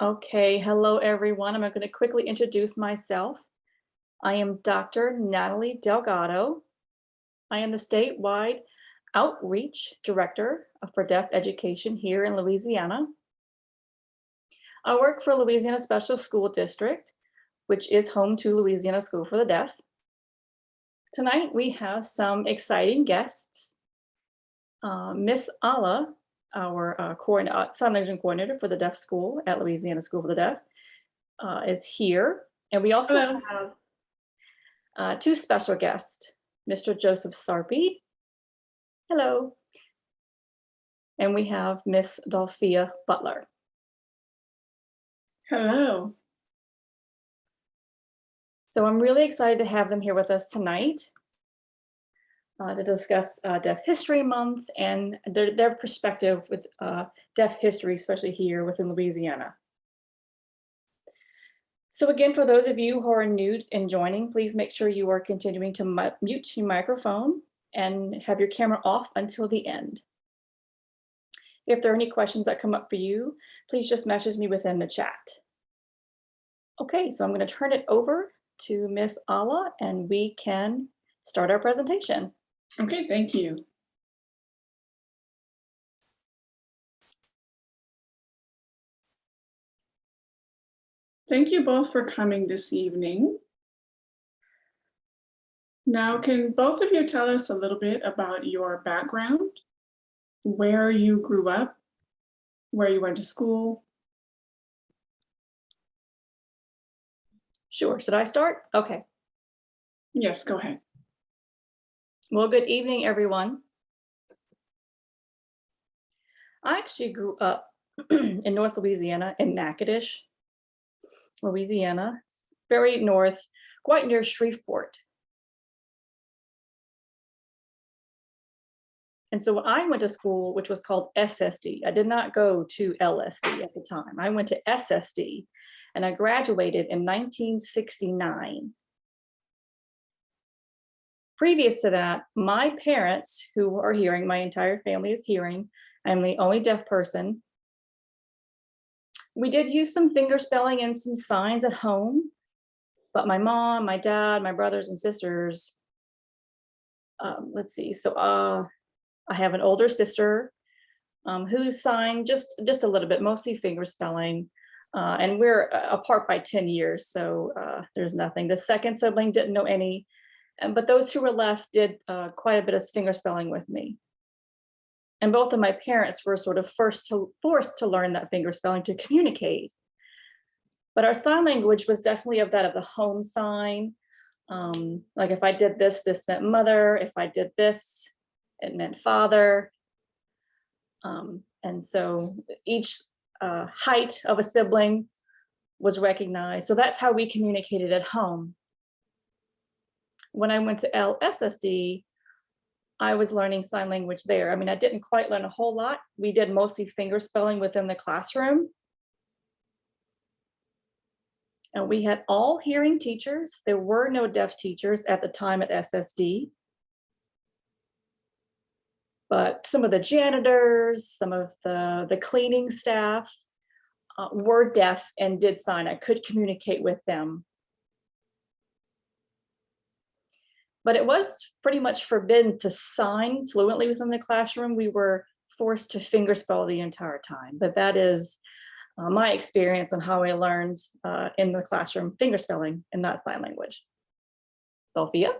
Okay, hello everyone. I'm going to quickly introduce myself. I am Dr. Natalie Delgado. I am the statewide outreach director for deaf education here in Louisiana. I work for Louisiana Special School District, which is home to Louisiana School for the Deaf. Tonight we have some exciting guests. Miss Ala, our sign language coordinator for the deaf school at Louisiana School for the Deaf, is here. And we also Hello. have two special guests, Mr. Joseph Sarpy. Hello. And we have Miss Dolphia Butler. Hello. So I'm really excited to have them here with us tonight to discuss Deaf History Month and their perspective with deaf history, especially here within Louisiana. So again, for those of you who are new and joining, please make sure you are continuing to mute your microphone and have your camera off until the end. If there are any questions that come up for you, please just message me within the chat. Okay, so I'm going to turn it over to Miss Ala and we can start our presentation. Okay, thank you. Thank you both for coming this evening. Now, can both of you tell us a little bit about your background, where you grew up, where you went to school? Sure, should I start? Okay. Yes, go ahead. Well, good evening, everyone. I actually grew up in North Louisiana, in Natchitoches, Louisiana, very north, quite near Shreveport. And so I went to school, which was called SSD. I did not go to LSD at the time. I went to SSD and I graduated in 1969. Previous to that, my parents, who are hearing, my entire family is hearing, I'm the only deaf person. We did use some finger spelling and some signs at home, but my mom, my dad, my brothers and sisters, let's see, so I have an older sister who signed just a little bit, mostly finger spelling, and we're apart by 10 years, so there's nothing. The second sibling didn't know any, but those who were left did quite a bit of finger spelling with me. And both of my parents were sort of forced to learn that finger spelling to communicate. But our sign language was definitely of the home sign. Like if I did this, this meant mother. If I did this, it meant father. And so each height of a sibling was recognized. So that's how we communicated at home. When I went to LSSD, I was learning sign language there. I mean, I didn't quite learn a whole lot. We did mostly finger spelling within the classroom. And we had all hearing teachers. There were no deaf teachers at the time at SSD. But some of the janitors, some of the cleaning staff were deaf and did sign. I could communicate with them. But it was pretty much forbidden to sign fluently within the classroom. We were forced to finger spell the entire time. But that is my experience on how I learned in the classroom finger spelling in that sign language. Dolphia?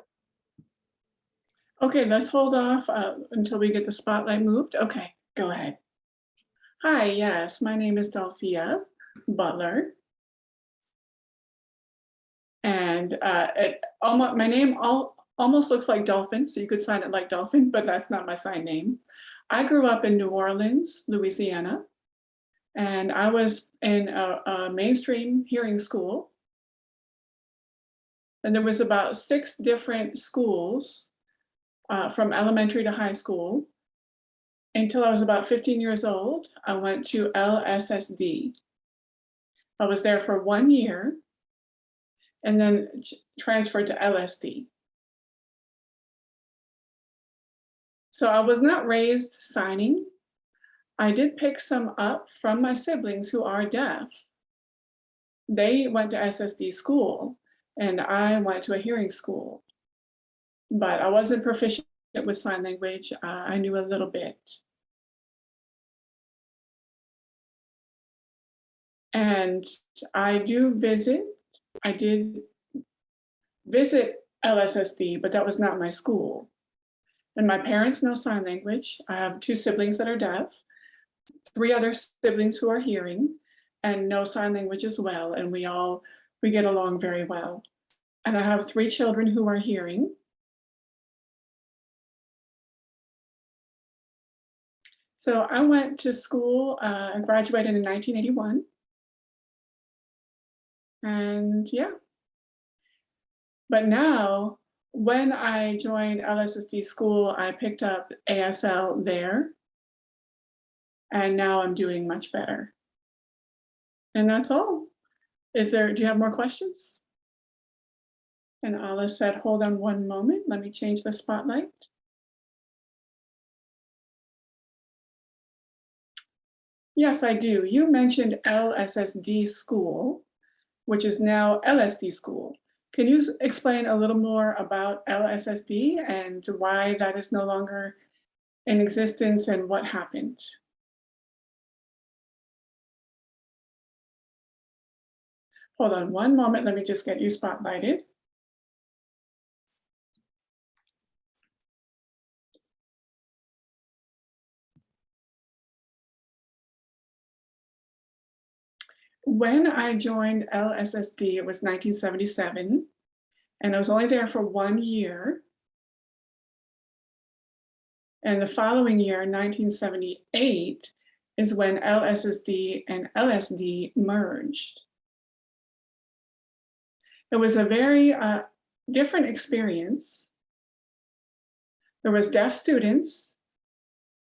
Okay, let's hold off until we get the spotlight moved. Okay, go ahead. Hi, yes, my name is Dolphia Butler. And my name almost looks like dolphin, so you could sign it like dolphin, but that's not my sign name. I grew up in New Orleans, Louisiana, and I was in a mainstream hearing school. And there was about 6 different schools from elementary to high school. Until I was about 15 years old, I went to LSSD. I was there for 1 year and then transferred to LSD. So I was not raised signing. I did pick some up from my siblings who are deaf, They went to SSD school and I went to a hearing school, but I wasn't proficient with sign language. I knew a little bit. And I did visit LSSD, but that was not my school. And my parents know sign language. I have 2 siblings that are deaf, 3 other siblings who are hearing, and know sign language as well. And we get along very well. And I have 3 children who are hearing. So I went to school, I graduated in 1981. And yeah. But now, when I joined LSSD school, I picked up ASL there. And now I'm doing much better. And that's all. Do you have more questions? And Alice said, hold on one moment. Let me change the spotlight. Yes, I do. You mentioned LSSD school, which is now LSD school. Can you explain a little more about LSSD and why that is no longer in existence and what happened? Hold on one moment. Let me just get you spotlighted. When I joined LSSD, it was 1977, and I was only there for 1 year. And the following year, 1978, is when LSSD and LSD merged. It was a very different experience. There was deaf students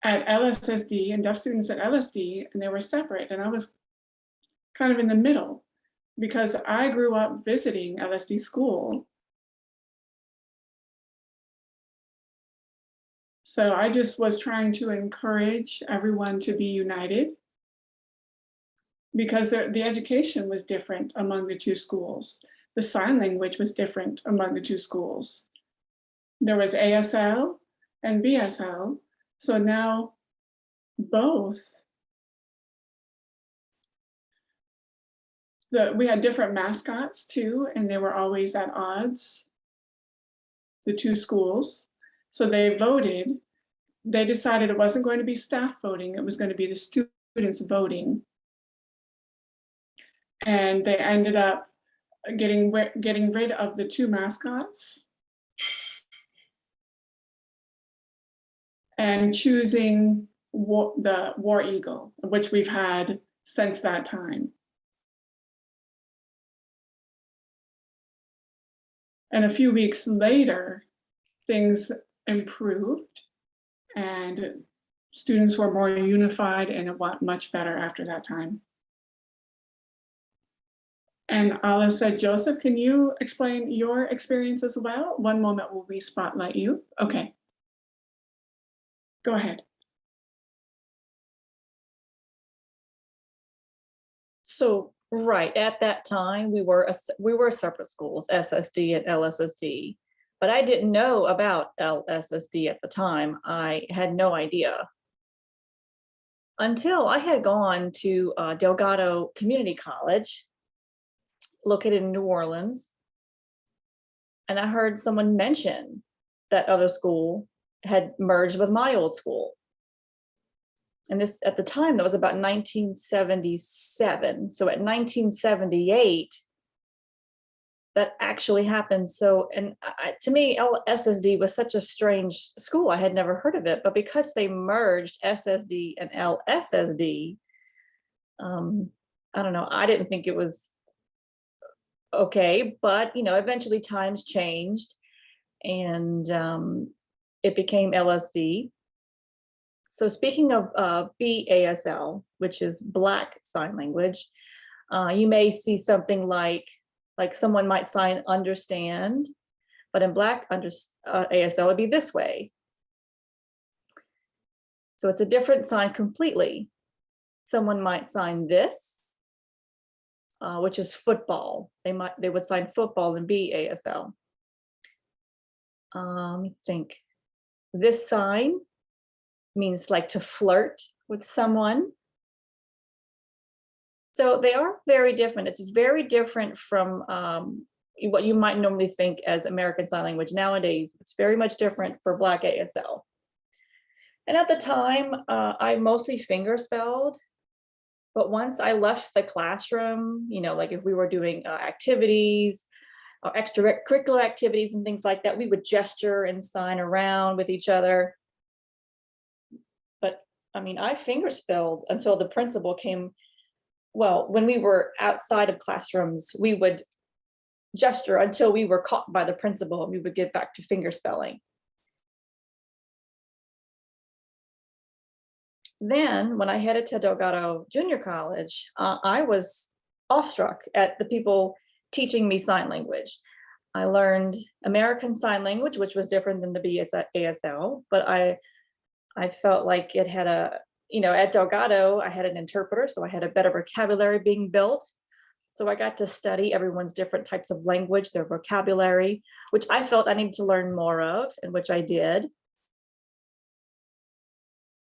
at LSSD and deaf students at LSD, and they were separate. And I was kind of in the middle because I grew up visiting LSD school. So I just was trying to encourage everyone to be united because the education was different among the 2 schools. The sign language was different among the 2 schools. There was ASL and BSL. So now both, we had different mascots too, and they were always at odds, the 2 schools. So they voted. They decided it wasn't going to be staff voting, it was going to be the students voting. And they ended up getting rid of the 2 mascots and choosing the War Eagle, which we've had since that time. And a few weeks later, things improved and students were more unified and it went much better after that time. And Alice said, Joseph, can you explain your experience as well? One moment, will we spotlight you? Okay. Go ahead. So, right, at that time, we were separate schools, SSD and LSSD, but I didn't know about LSSD at the time. I had no idea until I had gone to Delgado Community College, located in New Orleans, and I heard someone mention that other school had merged with my old school. And this, at the time, that was about 1977. So at 1978, that actually happened. So, and to me, LSSD was such a strange school. I had never heard of it, but because they merged SSD and LSSD, I don't know, I didn't think it was okay, but eventually times changed and it became LSD. So speaking of BASL, which is Black Sign Language, you may see something like someone might sign understand, but in Black ASL would be this way. So it's a different sign completely. Someone might sign this, which is football. They would sign football and be ASL. Let me think. This sign means like to flirt with someone. So they are very different. It's very different from what you might normally think as American Sign Language nowadays. It's very much different for Black ASL. And at the time, I mostly finger spelled. But once I left the classroom, like if we were doing activities or extracurricular activities and things like that, we would gesture and sign around with each other. But I mean, I finger spelled until the principal came. Well, when we were outside of classrooms, we would gesture until we were caught by the principal and we would get back to finger spelling. Then when I headed to Delgado Junior College, I was awestruck at the people teaching me sign language. I learned American Sign Language, which was different than the ASL, but I felt like it had at Delgado, I had an interpreter, so I had a better vocabulary being built. So I got to study everyone's different types of language, their vocabulary, which I felt I needed to learn more of, and which I did.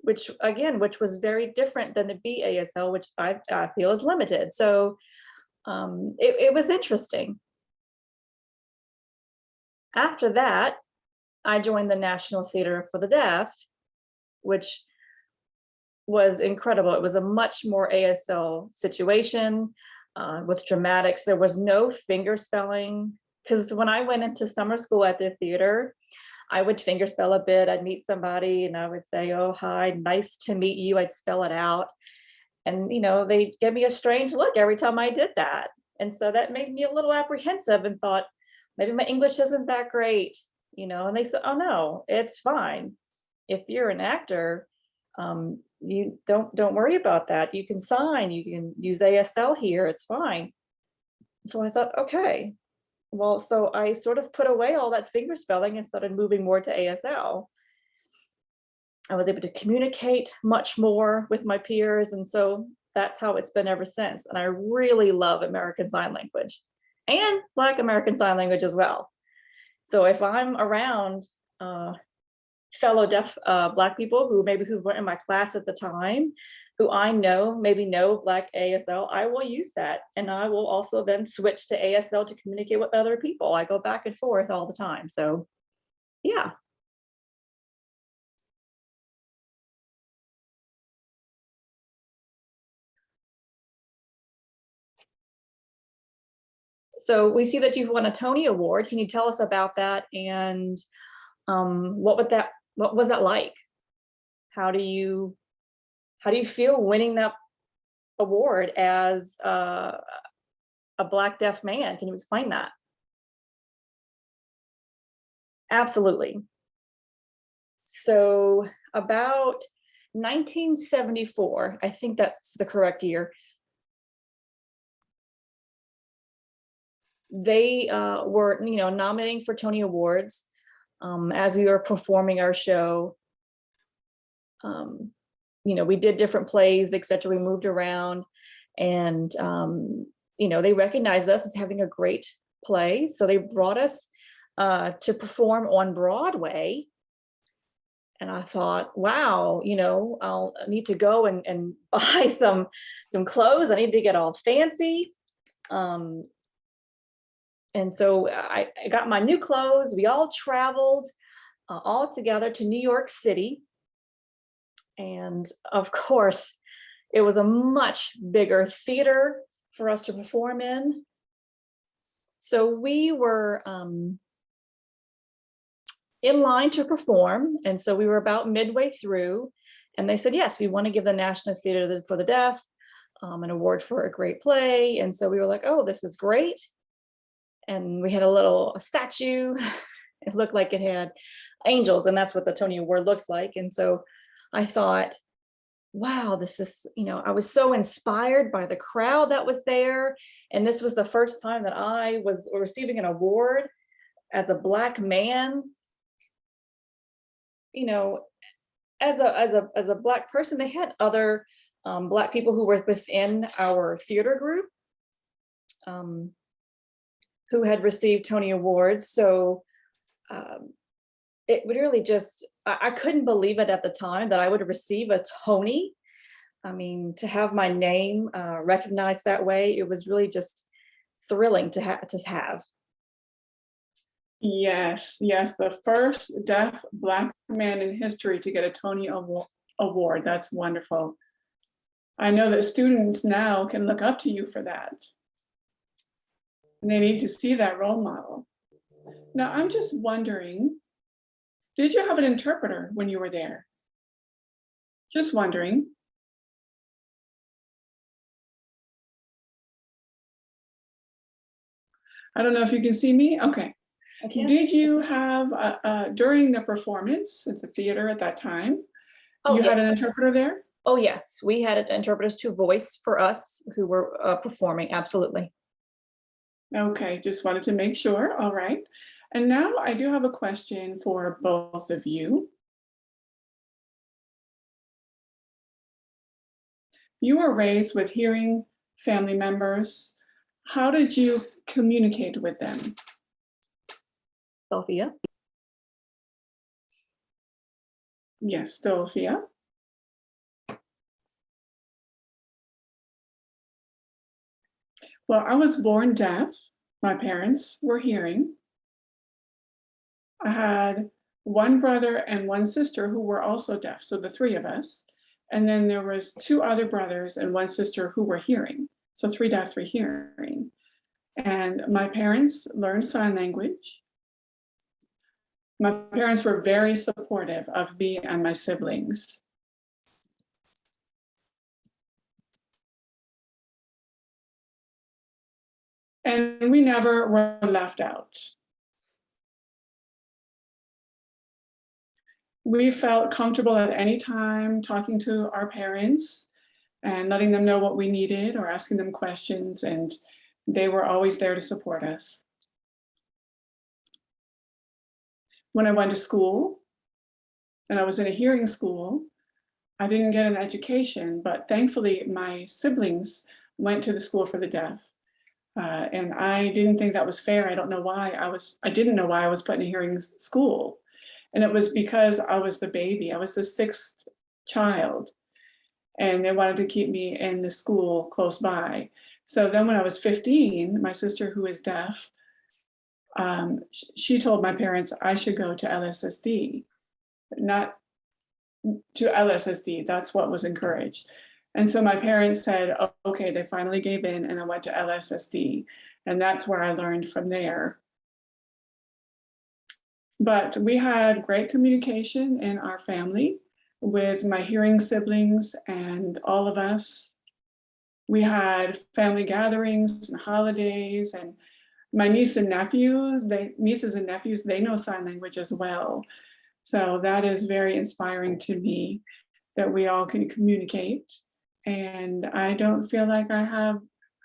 Which was very different than the BASL, which I feel is limited. So it was interesting. After that, I joined the National Theater for the Deaf, which was incredible. It was a much more ASL situation with dramatics. There was no finger spelling, because when I went into summer school at the theater, I would finger spell a bit. I'd meet somebody and I would say, "Oh, hi, nice to meet you." I'd spell it out. And, they gave me a strange look every time I did that. And so that made me a little apprehensive and thought, maybe my English isn't that great, and they said, "Oh, no, it's fine. If you're an actor, you don't worry about that. You can sign, you can use ASL here, it's fine." So I thought, okay. Well, so I sort of put away all that finger spelling and started moving more to ASL. I was able to communicate much more with my peers. And so that's how it's been ever since. And I really love American Sign Language and Black American Sign Language as well. So if I'm around fellow deaf Black people who weren't in my class at the time, who I maybe know Black ASL, I will use that. And I will also then switch to ASL to communicate with other people. I go back and forth all the time. So yeah. So we see that you've won a Tony Award. Can you tell us about that? And what was that like? How do you feel winning that award as a Black deaf man? Can you explain that? Absolutely. So about 1974, I think that's the correct year, they were nominating for Tony Awards as we were performing our show. We did different plays, etc. We moved around, and they recognized us as having a great play, so they brought us to perform on Broadway. And I thought, wow, I'll need to go and buy some clothes. I need to get all fancy. And so I got my new clothes. We all traveled all together to New York City. And of course, it was a much bigger theater for us to perform in. So we were in line to perform. And so we were about midway through. And they said, yes, we want to give the National Theater for the Deaf an award for a great play. And so we were like, oh, this is great. And we had a little statue. It looked like it had angels, and that's what the Tony Award looks like. And so I thought, wow, this is, I was so inspired by the crowd that was there. And this was the first time that I was receiving an award as a Black man. As a Black person, they had other Black people who were within our theater group. who had received Tony Awards. So it would really just, I couldn't believe it at the time that I would receive a Tony. I mean, to have my name recognized that way, it was really just thrilling to have. Yes, yes, the first deaf Black man in history to get a Tony Award. That's wonderful. I know that students now can look up to you for that. And they need to see that role model. Now, I'm just wondering, did you have an interpreter when you were there? Just wondering. I don't know if you can see me. Okay. Did you have, during the performance at the theater at that time, you had an interpreter there? Oh, yes. We had interpreters to voice for us who were performing. Absolutely. Okay, just wanted to make sure. All right. And now I do have a question for both of you. You were raised with hearing family members. How did you communicate with them? Dolphia. Yes, Dolphia. Well, I was born deaf. My parents were hearing. I had one brother and one sister who were also deaf, so the three of us. And then there was two other brothers and one sister who were hearing. So 3 deaf, 3 hearing. And my parents learned sign language. My parents were very supportive of me and my siblings. And we never were left out. We felt comfortable at any time talking to our parents and letting them know what we needed or asking them questions, and they were always there to support us. When I went to school, and I was in a hearing school, I didn't get an education, but thankfully my siblings went to the school for the deaf. And I didn't think that was fair. I don't know why I didn't know why I was put in a hearing school. And it was because I was the baby. I was the 6th child. And they wanted to keep me in the school close by. So then when I was 15, my sister, who is deaf, she told my parents I should go to LSSD, not to LSSD. That's what was encouraged. And so my parents said, oh, okay, they finally gave in, and I went to LSSD. And that's where I learned from there. But we had great communication in our family with my hearing siblings and all of us. We had family gatherings and holidays, and my nieces and nephews, they know sign language as well. So that is very inspiring to me that we all can communicate. And I don't feel like I have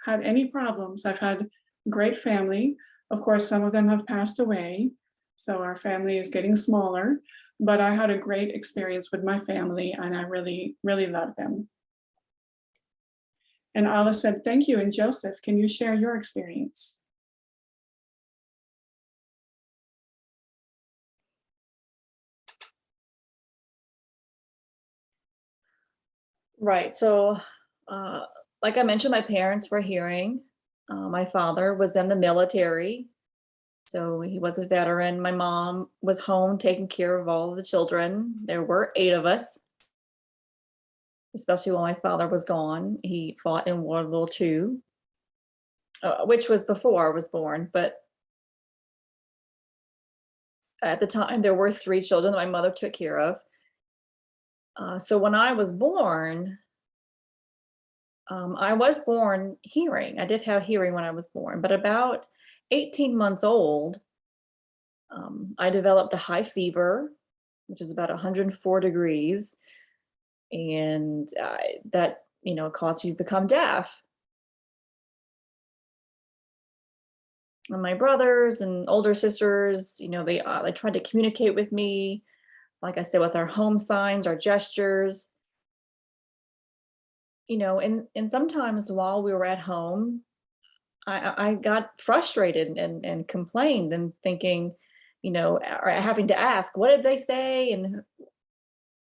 had any problems. I've had great family. Of course, some of them have passed away, so our family is getting smaller, but I had a great experience with my family, and I really, really love them. And Ala said, thank you. And Joseph, can you share your experience? Right. So, like I mentioned, my parents were hearing. My father was in the military, so he was a veteran. My mom was home taking care of all of the children. There were 8 of us, especially when my father was gone. He fought in World War II, which was before I was born. But at the time, there were 3 children that my mother took care of. So when I was born, hearing. I did have hearing when I was born, but about 18 months old, I developed a high fever, which is about 104 degrees, and that caused you to become deaf. And my brothers and older sisters, they tried to communicate with me, like I said, with our home signs, our gestures. And sometimes while we were at home, I got frustrated and complained and thinking, or having to ask, what did they say and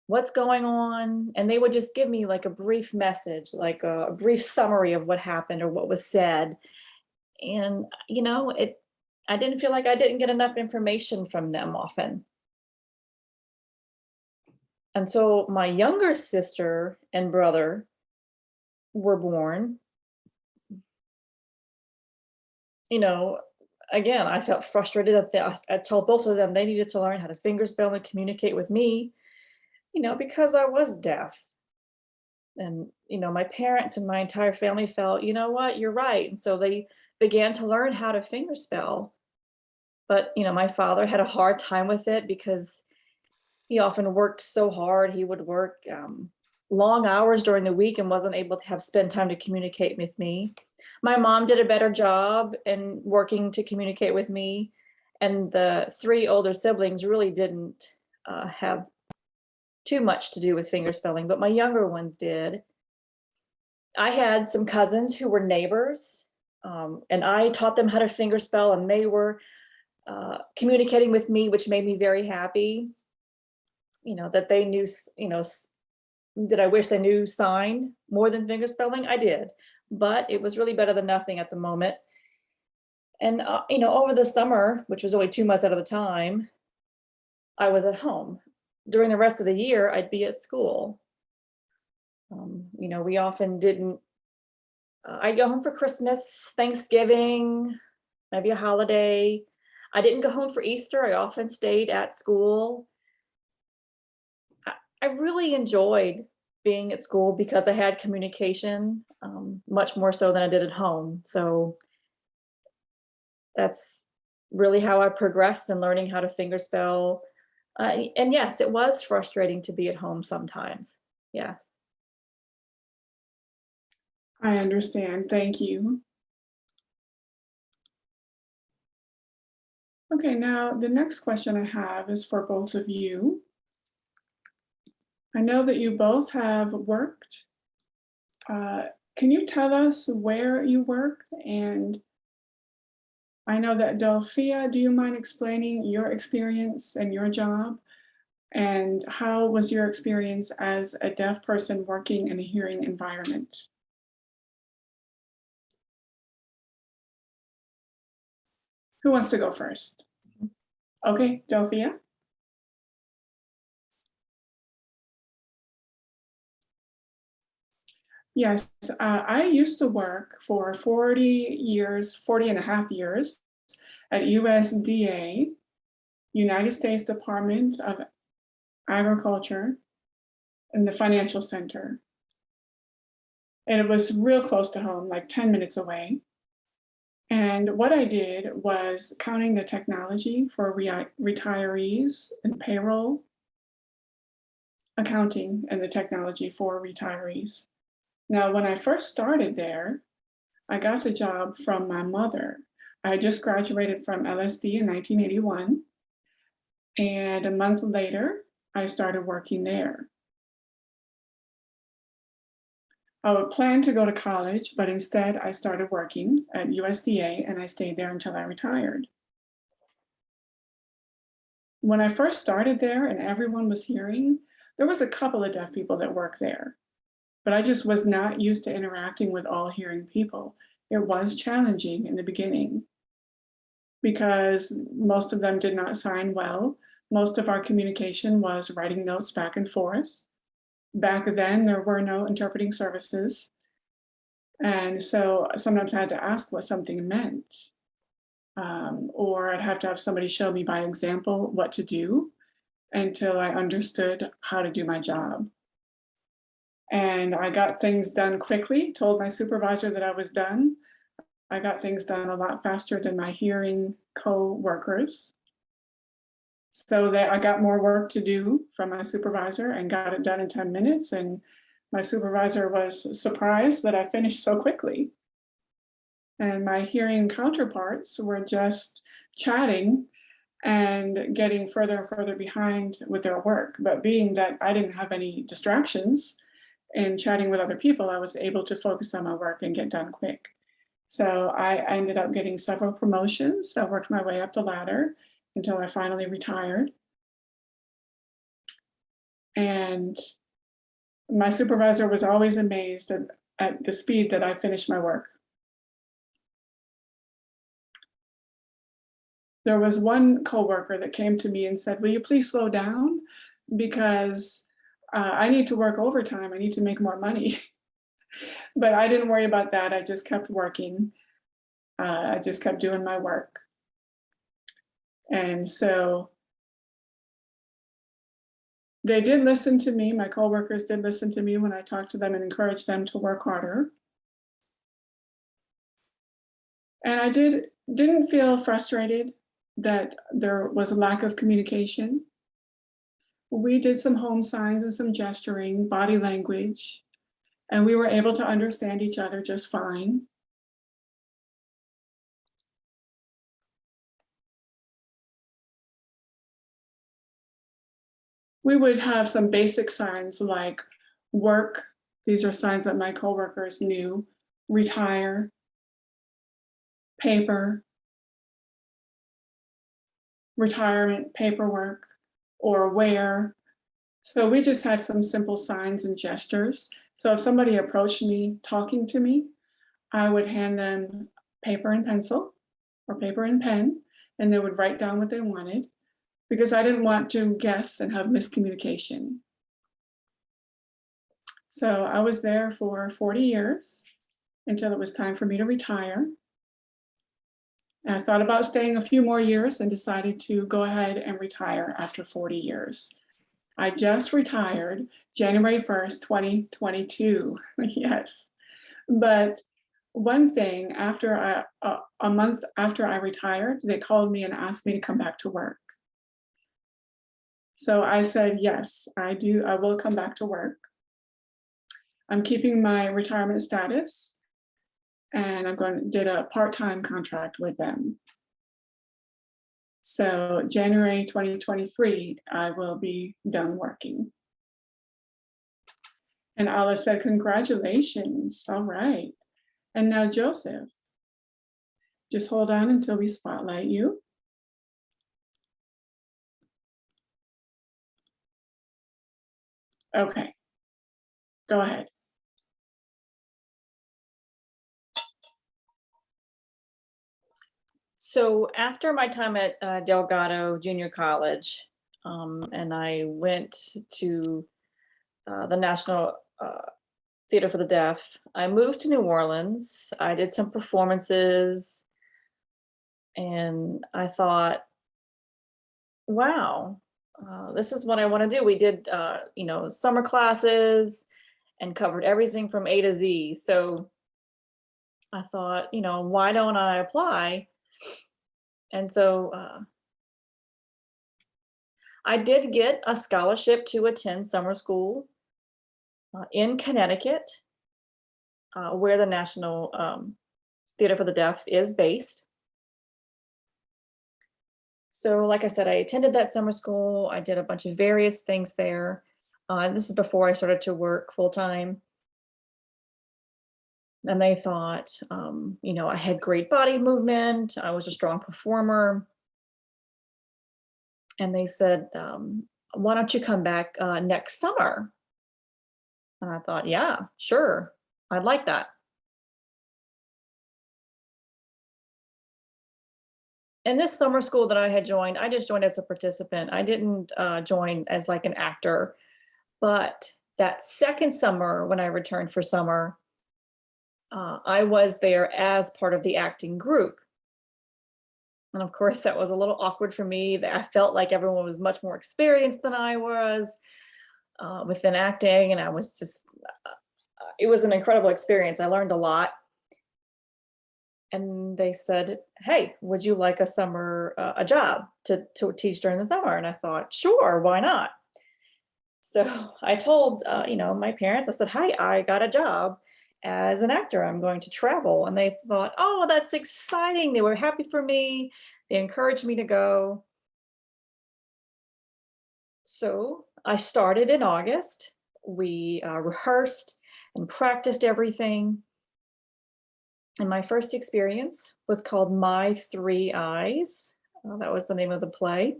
what's going on? And they would just give me like a brief message, like a brief summary of what happened or what was said. And, I didn't feel like I didn't get enough information from them often. And so my younger sister and brother were born. you know, Again, I felt frustrated that I told both of them they needed to learn how to fingerspell and communicate with me, because I was deaf. And, my parents and my entire family felt, you know what, you're right. And so they began to learn how to fingerspell. But, my father had a hard time with it because he often worked so hard. He would work long hours during the week and wasn't able to spend time to communicate with me. My mom did a better job in working to communicate with me, and the three older siblings really didn't have too much to do with fingerspelling, but my younger ones did. I had some cousins who were neighbors, and I taught them how to fingerspell, and they were communicating with me, which made me very happy. That they knew, did I wish they knew sign more than fingerspelling? I did, but it was really better than nothing at the moment. And, over the summer, which was only 2 months out of the time, I was at home. During the rest of the year, I'd be at school. We often didn't, I'd go home for Christmas, Thanksgiving, maybe a holiday. I didn't go home for Easter. I often stayed at school. I really enjoyed being at school because I had communication, much more so than I did at home. So that's really how I progressed in learning how to fingerspell. And yes, it was frustrating to be at home sometimes. Yes. I understand. Thank you. Okay, now the next question I have is for both of you. I know that you both have worked. Can you tell us where you worked? And I know that Dolphia, do you mind explaining your experience and your job? And how was your experience as a deaf person working in a hearing environment? Who wants to go first? Okay, Dolphia. Yes, I used to work for 40 years, 40 and a half years at USDA, United States Department of Agriculture, in the financial center. And it was real close to home, like 10 minutes away. And what I did was counting the technology for retirees and payroll, accounting and the technology for retirees. Now, when I first started there, I got the job from my mother. I just graduated from LSD in 1981. And a month later, I started working there. I would plan to go to college, but instead I started working at USDA and I stayed there until I retired. When I first started there and everyone was hearing, there was a couple of deaf people that worked there, but I just was not used to interacting with all hearing people. It was challenging in the beginning because most of them did not sign well. Most of our communication was writing notes back and forth. Back then, there were no interpreting services. And so sometimes I had to ask what something meant. Or I'd have to have somebody show me by example what to do until I understood how to do my job. And I got things done quickly, told my supervisor that I was done. I got things done a lot faster than my hearing co-workers. So that I got more work to do from my supervisor and got it done in 10 minutes. And my supervisor was surprised that I finished so quickly. And my hearing counterparts were just chatting and getting further and further behind with their work. But being that I didn't have any distractions in chatting with other people, I was able to focus on my work and get done quick. So I ended up getting several promotions. I worked my way up the ladder until I finally retired. And my supervisor was always amazed at the speed that I finished my work. There was one coworker that came to me and said, "Will you please slow down? Because I need to work overtime. I need to make more money." But I didn't worry about that. I just kept working. I just kept doing my work. And so they did listen to me. My coworkers did listen to me when I talked to them and encouraged them to work harder. And I didn't feel frustrated that there was a lack of communication. We did some home signs and some gesturing, body language, and we were able to understand each other just fine. We would have some basic signs like work. These are signs that my coworkers knew. Retire, paper, retirement paperwork, or where. So we just had some simple signs and gestures. So if somebody approached me talking to me, I would hand them paper and pencil or paper and pen, and they would write down what they wanted because I didn't want to guess and have miscommunication. So I was there for 40 years until it was time for me to retire. And I thought about staying a few more years and decided to go ahead and retire after 40 years. I just retired January 1st, 2022. Yes. But one thing, after a month after I retired, they called me and asked me to come back to work. So I said, yes, I will come back to work. I'm keeping my retirement status and did a part-time contract with them. So January 2023, I will be done working. And Alice said, congratulations. All right. And now Joseph, just hold on until we spotlight you. Okay, go ahead. So after my time at Delgado Junior College, and I went to the National Theater for the Deaf, I moved to New Orleans. I did some performances, and I thought, wow, this is what I want to do. We did, summer classes and covered everything from A to Z. So I thought, why don't I apply? And so I did get a scholarship to attend summer school in Connecticut, where the National Theater for the Deaf is based. So like I said, I attended that summer school. I did a bunch of various things there. This is before I started to work full time. And they thought, I had great body movement. I was a strong performer. And they said, why don't you come back next summer? And I thought, yeah, sure. I'd like that. And this summer school that I had joined, I just joined as a participant. I didn't join as like an actor. But that second summer, when I returned for summer, I was there as part of the acting group. And of course, that was a little awkward for me. I felt like everyone was much more experienced than I was within acting. And I was just, it was an incredible experience. I learned a lot. And they said, hey, would you like a job to teach during the summer? And I thought, sure, why not? So I told, my parents, I said, hi, I got a job as an actor. I'm going to travel. And they thought, oh, that's exciting. They were happy for me. They encouraged me to go. So I started in August. We rehearsed and practiced everything. And my first experience was called My Three Eyes. That was the name of the play.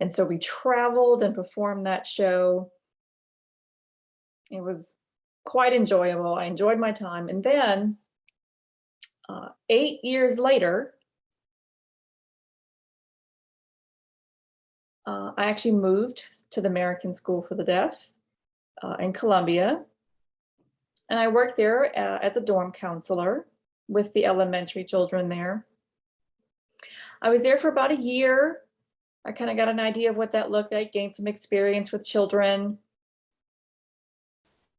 And so we traveled and performed that show. It was quite enjoyable. I enjoyed my time. And then 8 years later, I actually moved to the American School for the Deaf in Columbia. And I worked there as a dorm counselor with the elementary children there. I was there for about a year. I kind of got an idea of what that looked like, gained some experience with children.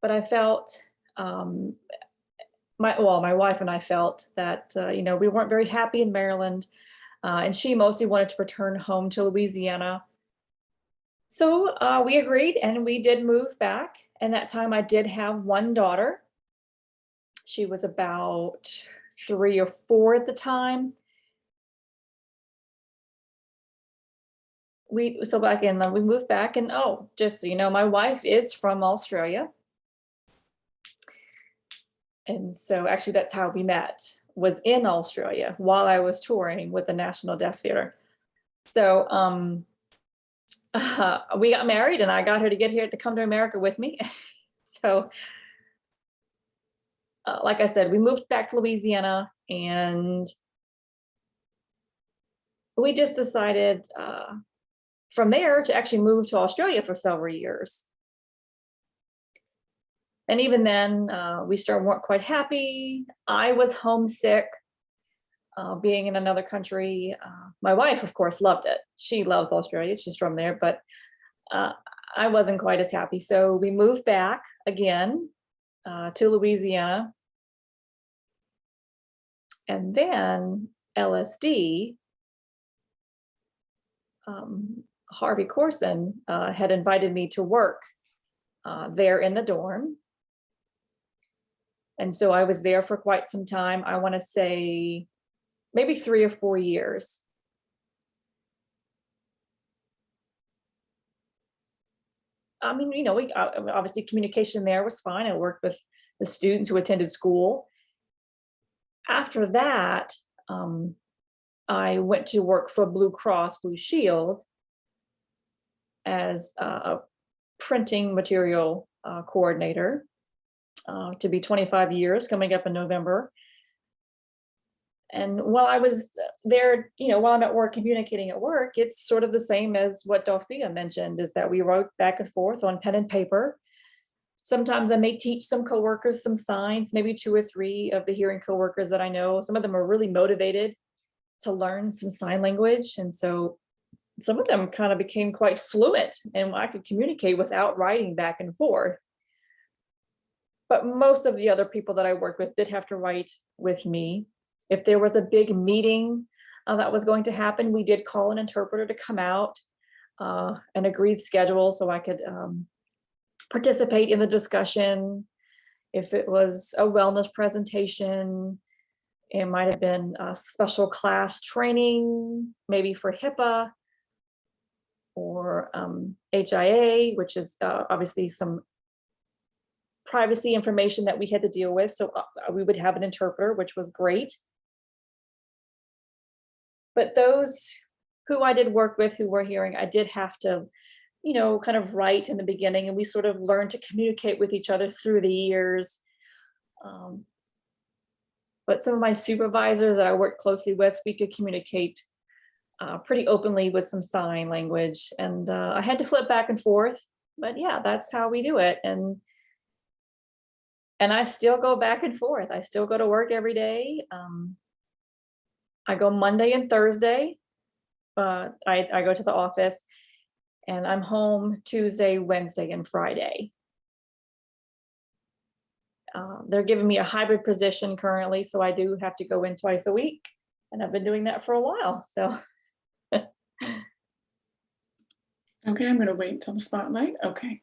But I felt, my wife and I felt that, we weren't very happy in Maryland, and she mostly wanted to return home to Louisiana. So we agreed and we did move back. And that time I did have one daughter. She was about 3 or 4 at the time. We moved back, and just so you know, my wife is from Australia. And so actually that's how we met, was in Australia while I was touring with the National Deaf Theater. So we got married and I got her to get here to come to America with me. So like I said, we moved back to Louisiana, and we just decided from there to actually move to Australia for several years. And even then, we still weren't quite happy. I was homesick being in another country. My wife, of course, loved it. She loves Australia. She's from there, but I wasn't quite as happy. So we moved back again to Louisiana. And then LSD, Harvey Corson had invited me to work there in the dorm. And so I was there for quite some time. I want to say maybe 3 or 4 years. I mean, we obviously communication there was fine. I worked with the students who attended school. After that, I went to work for Blue Cross Blue Shield as a printing material coordinator. To be 25 years coming up in November. And while I was there, while I'm at work, communicating at work, it's sort of the same as what Dolphia mentioned, is that we wrote back and forth on pen and paper. Sometimes I may teach some coworkers some signs, maybe 2 or 3 of the hearing coworkers that I know. Some of them are really motivated to learn some sign language. And so some of them kind of became quite fluent, and I could communicate without writing back and forth. But most of the other people that I worked with did have to write with me. If there was a big meeting that was going to happen, we did call an interpreter to come out, an agreed schedule, so I could participate in the discussion. If it was a wellness presentation, it might have been a special class training, maybe for HIPAA or HIA, which is obviously some privacy information that we had to deal with. So we would have an interpreter, which was great. But those who I did work with who were hearing, I did have to, kind of write in the beginning, and we sort of learned to communicate with each other through the years. But some of my supervisors that I worked closely with, we could communicate pretty openly with some sign language. And I had to flip back and forth, but yeah, that's how we do it. And I still go back and forth. I still go to work every day. I go Monday and Thursday. I go to the office, and I'm home Tuesday, Wednesday, and Friday. They're giving me a hybrid position currently, so I do have to go in twice a week, and I've been doing that for a while. So. Okay, I'm going to wait until the spotlight. Okay.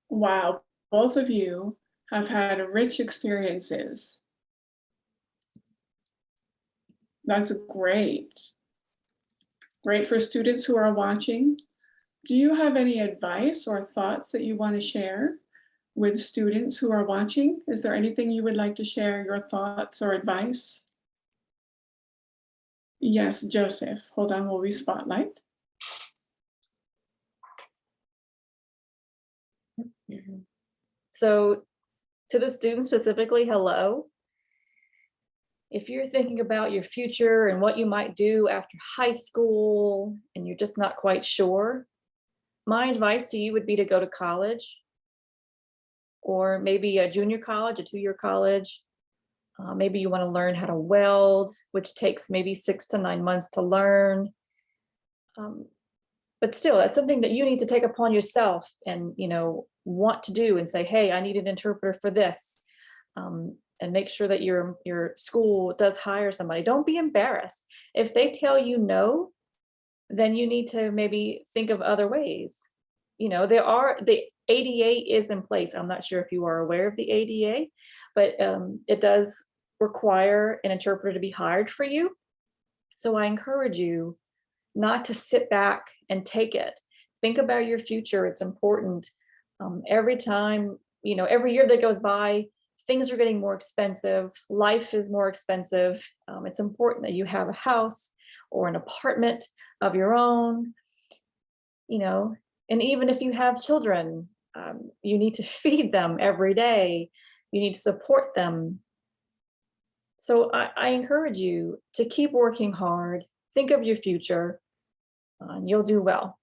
Wow, both of you have had rich experiences. That's great. Great for students who are watching. Do you have any advice or thoughts that you want to share with students who are watching? Is there anything you would like to share, your thoughts or advice? Yes, Joseph. Hold on while we spotlight. So to the students specifically, hello. If you're thinking about your future and what you might do after high school and you're just not quite sure, my advice to you would be to go to college, or maybe a junior college, a 2-year college. Maybe you want to learn how to weld, which takes maybe 6 to 9 months to learn. But still, that's something that you need to take upon yourself and, want to do and say, hey, I need an interpreter for this. And make sure that your school does hire somebody. Don't be embarrassed. If they tell you no, then you need to maybe think of other ways. The ADA is in place. I'm not sure if you are aware of the ADA, but it does require an interpreter to be hired for you. So I encourage you not to sit back and take it. Think about your future. It's important. Every time, every year that goes by, things are getting more expensive. Life is more expensive. It's important that you have a house or an apartment of your own, and even if you have children, you need to feed them every day. You need to support them. So I encourage you to keep working hard. Think of your future. You'll do well.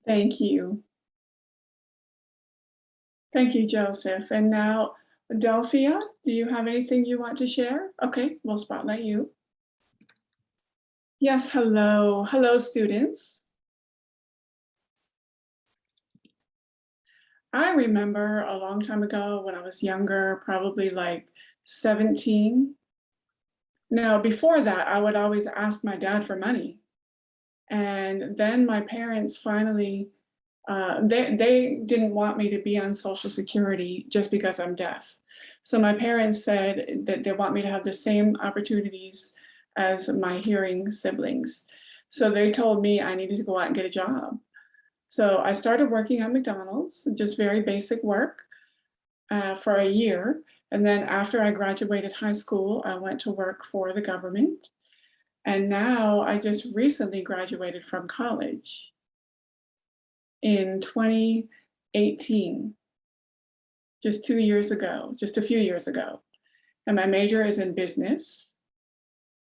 Thank you. Thank you, Joseph. And now, Dolphia, do you have anything you want to share? Okay, we'll spotlight you. Yes, hello. Hello, students. I remember a long time ago when I was younger, probably like 17. Now, before that, I would always ask my dad for money. And then my parents finally, they didn't want me to be on Social Security just because I'm deaf. So my parents said that they want me to have the same opportunities as my hearing siblings. So they told me I needed to go out and get a job. So I started working at McDonald's, just very basic work for a year. And then after I graduated high school, I went to work for the government. And now I just recently graduated from college in 2018, just 2 years ago, just a few years ago. And my major is in business.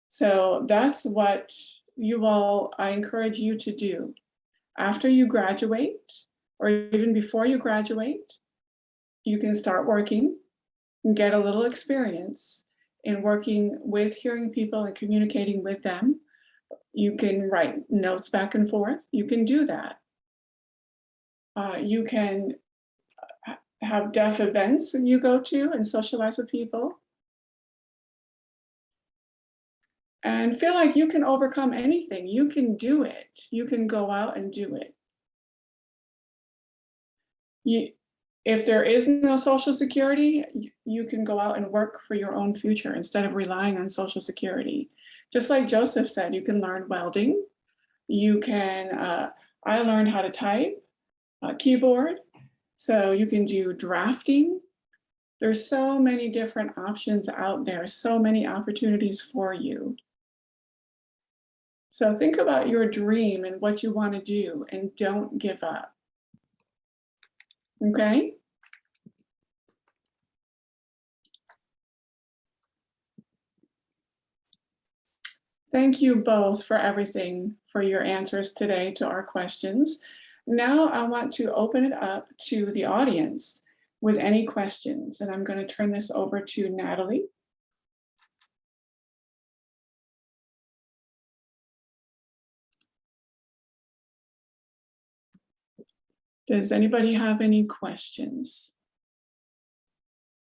So that's what I encourage you to do. After you graduate, or even before you graduate, you can start working and get a little experience in working with hearing people and communicating with them. You can write notes back and forth. You can do that. You can have deaf events when you go to and socialize with people. And feel like you can overcome anything. You can do it. You can go out and do it. If there is no Social Security, you can go out and work for your own future instead of relying on Social Security. Just like Joseph said, you can learn welding. You can, I learned how to type, keyboard. So you can do drafting. There's so many different options out there, so many opportunities for you. So think about your dream and what you want to do and don't give up. Okay? Thank you both for everything, for your answers today to our questions. Now I want to open it up to the audience with any questions, and I'm going to turn this over to Natalie. Does anybody have any questions?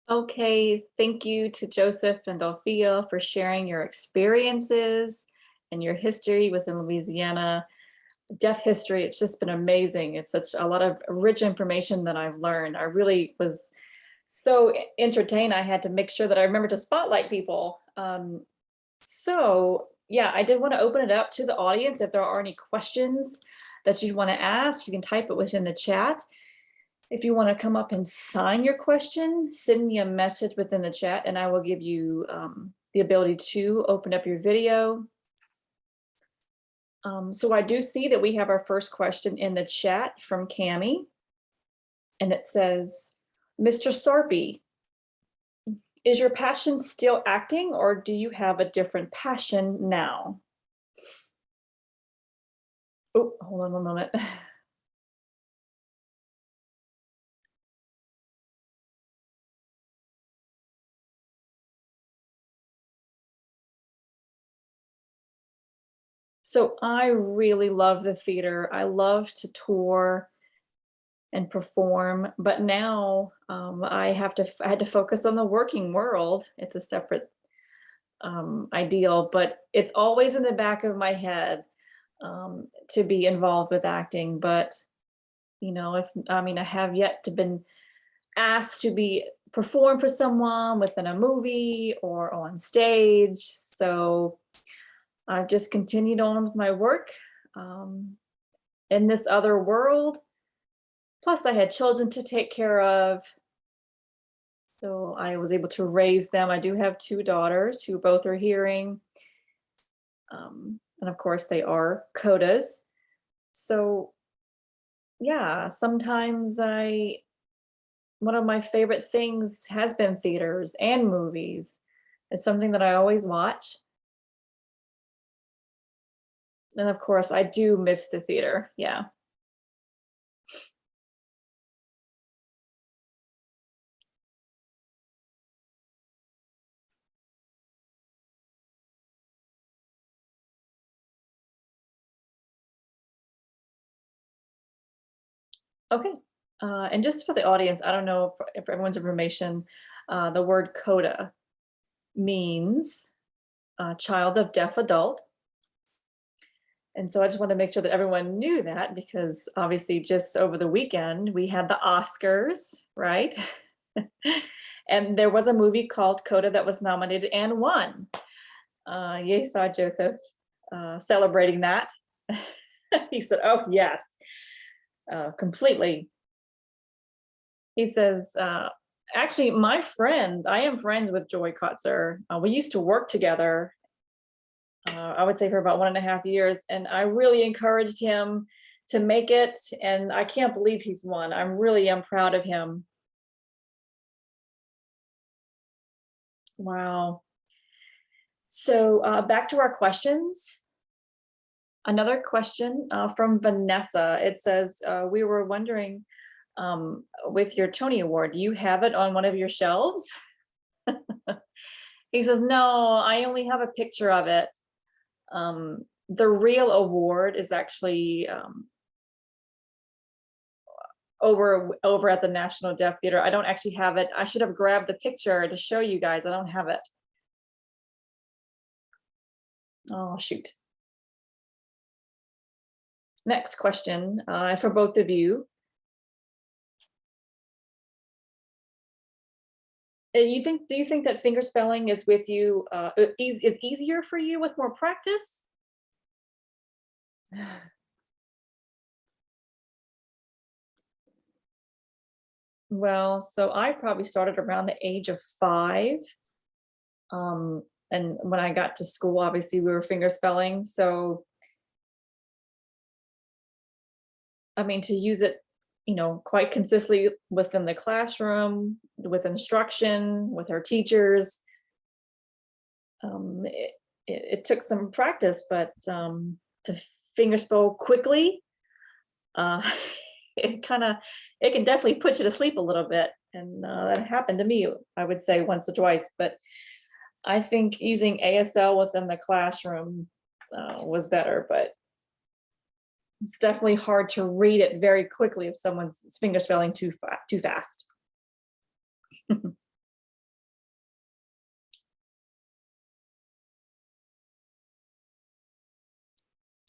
Okay, thank you to Joseph and Dolphia for sharing your experiences and your history within Louisiana. Deaf history, it's just been amazing. It's such a lot of rich information that I've learned. I really was so entertained. I had to make sure that I remember to spotlight people. So yeah, I did want to open it up to the audience if there are any questions. that you want to ask, you can type it within the chat. If you want to come up and sign your question, send me a message within the chat and I will give you the ability to open up your video. So I do see that we have our first question in the chat from Cami. And it says, Mr. Sarpy, is your passion still acting or do you have a different passion now? Oh, hold on one moment. So I really love the theater. I love to tour and perform, but now I had to focus on the working world. It's a separate ideal, but it's always in the back of my head to be involved with acting. But you know, I have yet to been asked to be perform for someone within a movie or on stage. So I've just continued on with my work in this other world. Plus, I had children to take care of. So I was able to raise them. I do have 2 daughters who both are hearing. And of course, they are codas. So yeah, sometimes one of my favorite things has been theaters and movies. It's something that I always watch. And of course, I do miss the theater. Yeah. Okay. And just for the audience, I don't know if for everyone's information, the word coda means child of deaf adult. And so I just want to make sure that everyone knew that because obviously just over the weekend we had the Oscars, right? And there was a movie called Coda that was nominated and won. You saw Joseph celebrating that. He said, oh, yes, completely. He says, actually, I am friends with Joy Kotzer. We used to work together, I would say for about 1.5 years, and I really encouraged him to make it, and I can't believe he's won. I really am proud of him. Wow. So back to our questions. Another question from Vanessa. It says, we were wondering, with your Tony Award, do you have it on one of your shelves? He says, no, I only have a picture of it. The real award is actually over at the National Deaf Theater. I don't actually have it. I should have grabbed the picture to show you guys. I don't have it. Oh, shoot. Next question for both of you. Do you think that fingerspelling is with you is easier for you with more practice? Well, so I probably started around the age of 5. And when I got to school, obviously we were fingerspelling. So, I mean, to use it, quite consistently within the classroom, with instruction, with our teachers, it took some practice, but to fingerspell quickly, it can definitely put you to sleep a little bit. And that happened to me, I would say once or twice, but I think using ASL within the classroom was better, but it's definitely hard to read it very quickly if someone's fingerspelling too fast.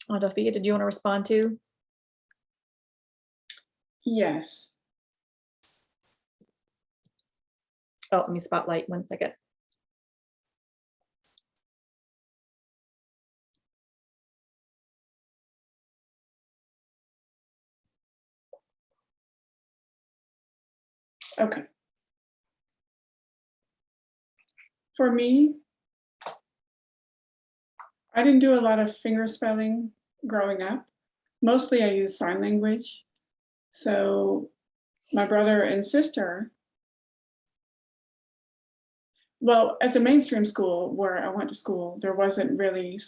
Dolphia, did you want to respond to? Yes. Oh, let me spotlight 1 second. Okay. For me, I didn't do a lot of finger spelling growing up. Mostly I used sign language. So my brother and sister, well, at the mainstream school where I went to school, there wasn't really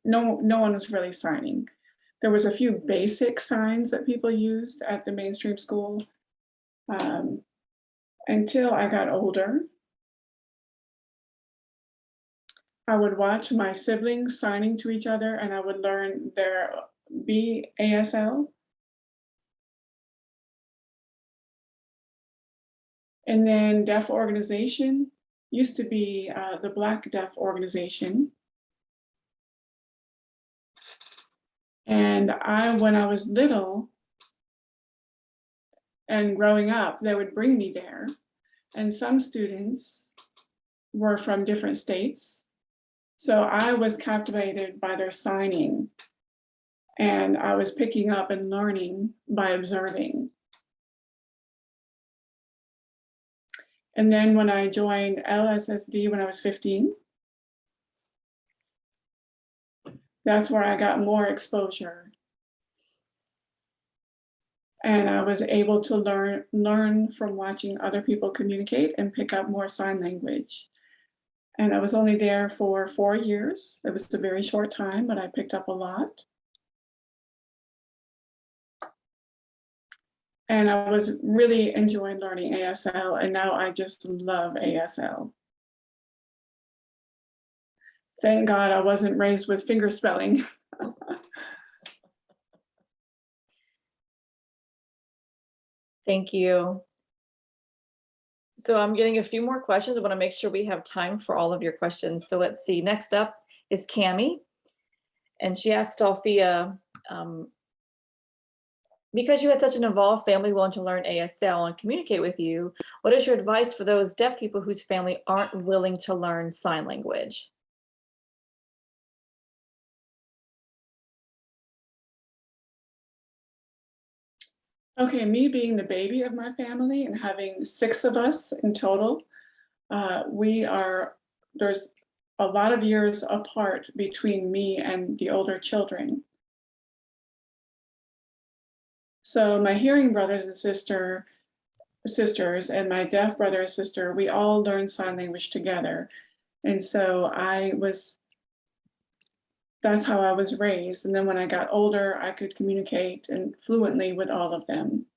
no one was really signing. There was a few basic signs that people used at the mainstream school, um, until I got older. I would watch my siblings signing to each other and I would learn their BASL. And then deaf organization used to be the Black Deaf Organization. And when I was little and growing up, they would bring me there. And some students were from different states. So I was captivated by their signing. And I was picking up and learning by observing. And then when I joined LSSD when I was 15, that's where I got more exposure. And I was able to learn from watching other people communicate and pick up more sign language. And I was only there for 4 years. It was a very short time, but I picked up a lot. And I was really enjoying learning ASL, and now I just love ASL. Thank God I wasn't raised with finger spelling. Thank you. So I'm getting a few more questions. I want to make sure we have time for all of your questions. So let's see. Next up is Cami. And she asked Dolphia, because you had such an involved family willing to learn ASL and communicate with you, what is your advice for those deaf people whose family aren't willing to learn sign language? Okay, me being the baby of my family and having 6 of us in total, there's a lot of years apart between me and the older children. So my hearing brothers and sisters and my deaf brother and sister, we all learned sign language together. And so that's how I was raised. And then when I got older, I could communicate and fluently with all of them.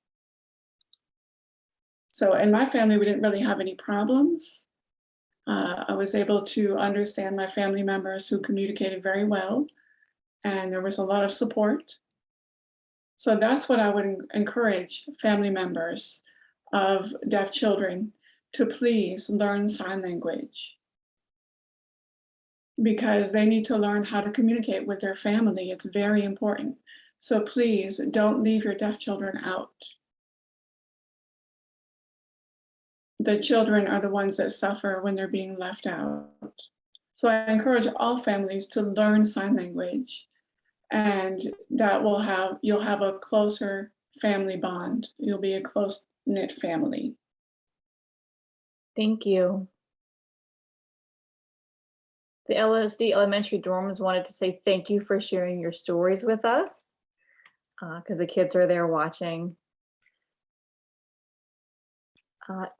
So in my family, we didn't really have any problems. I was able to understand my family members who communicated very well, and there was a lot of support. So that's what I would encourage family members of deaf children to please learn sign language, because they need to learn how to communicate with their family. It's very important. So please don't leave your deaf children out. The children are the ones that suffer when they're being left out. So I encourage all families to learn sign language, and you'll have a closer family bond. You'll be a close-knit family. Thank you. The LSD elementary dorms wanted to say thank you for sharing your stories with us, because the kids are there watching.